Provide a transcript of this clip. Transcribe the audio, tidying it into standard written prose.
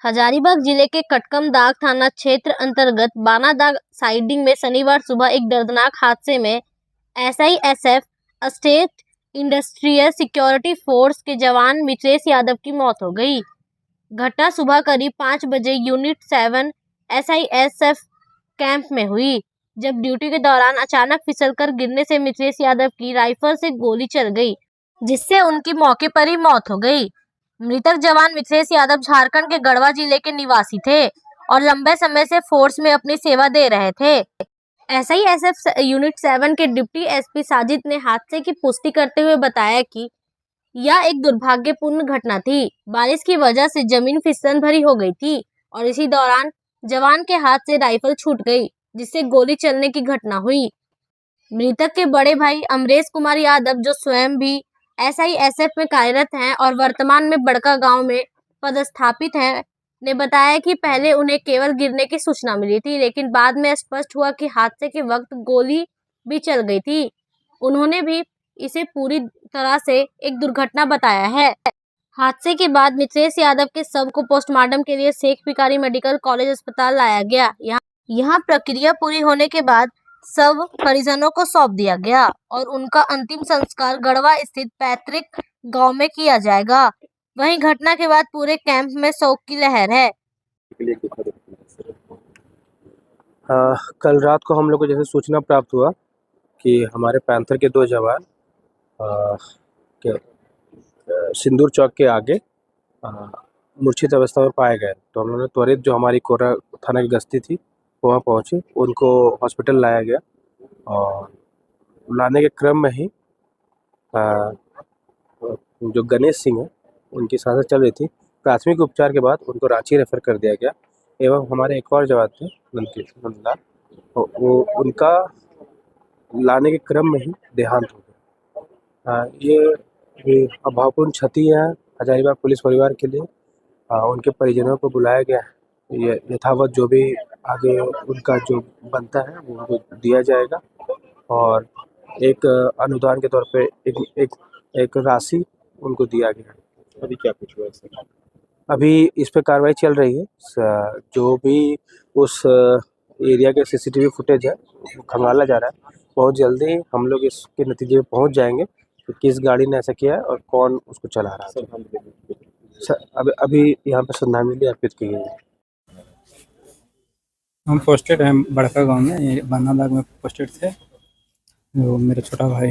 हजारीबाग जिले के कटकमदाग थाना क्षेत्र अंतर्गत बानादाग साइडिंग में शनिवार सुबह एक दर्दनाक हादसे में SISF state industrial security force के जवान मित्रेश यादव की मौत हो गई। घटना सुबह करीब 5 बजे यूनिट 7 SISF कैंप में हुई, जब ड्यूटी के दौरान अचानक फिसलकर गिरने से मित्रेश यादव की राइफल से गोली चल गई, जिससे उनकी मौके पर ही मौत हो गई। मृतक जवान मित्रेश यादव झारखंड के गढ़वा जिले के निवासी थे और लंबे समय से फोर्स में अपनी सेवा दे रहे थे। SISF यूनिट 7 के डिप्टी SP साजिद ने हादसे की पुष्टि करते हुए बताया कि यह एक दुर्भाग्यपूर्ण घटना थी। बारिश की वजह से जमीन फिसलन भरी हो गई थी और इसी दौरान जवान के हाथ से राइफल छूट गई, जिससे गोली चलने की घटना हुई। मृतक के बड़े भाई अमरेश कुमार यादव, जो स्वयं भी SISF में कार्यरत हैं और वर्तमान में बड़का गांव में पदस्थापित हैं, ने बताया कि पहले उन्हें केवल गिरने की सूचना मिली थी, लेकिन बाद में स्पष्ट हुआ कि हादसे के वक्त गोली भी चल गई थी। उन्होंने भी इसे पूरी तरह से एक दुर्घटना बताया है। हादसे के बाद मित्रेश यादव के शव को पोस्टमार्टम के लिए शेख भिखारी मेडिकल कॉलेज अस्पताल लाया गया। यहाँ प्रक्रिया पूरी होने के बाद शव परिजनों को सौंप दिया गया और उनका अंतिम संस्कार गढ़वा स्थित पैतृक गांव में किया जाएगा। वहीं घटना के बाद पूरे कैंप में शोक की लहर है। कल रात को हम लोग को जैसे सूचना प्राप्त हुआ कि हमारे पैंथर के 2 जवान सिंदूर चौक के आगे मूर्छित अवस्था में पाए गए, तो हम लोगों ने त्वरित जो हमारी कोरा थाना की गश्ती थी वहाँ पहुँची, उनको हॉस्पिटल लाया गया और लाने के क्रम में ही जो गणेश सिंह है उनकी सांसें चल रही थी। प्राथमिक उपचार के बाद उनको रांची रेफर कर दिया गया एवं हमारे एक और जवान थे नंदलाल, वो उनका लाने के क्रम में ही देहांत हो गया। ये अभावपूर्ण क्षति है हजारीबाग पुलिस परिवार के लिए। उनके परिजनों को बुलाया गया है, ये यथावत जो भी आगे उनका जो बनता है वो उनको दिया जाएगा और एक अनुदान के तौर पे एक राशि उनको दिया गया है। अभी क्या कुछ हुआ है? अभी इस पे कार्रवाई चल रही है। जो भी उस एरिया के CCTV फुटेज है वो खंगाला जा रहा है। बहुत जल्दी हम लोग इसके नतीजे में पहुंच जाएंगे कि किस गाड़ी ने ऐसा किया है और कौन उसको चला रहा है। अभी यहाँ पे श्रद्धांजलि अर्पित की गई है। हम पोस्टेड हैं बड़का गांव में, बानाबाग में पोस्टेड थे। वो मेरा छोटा भाई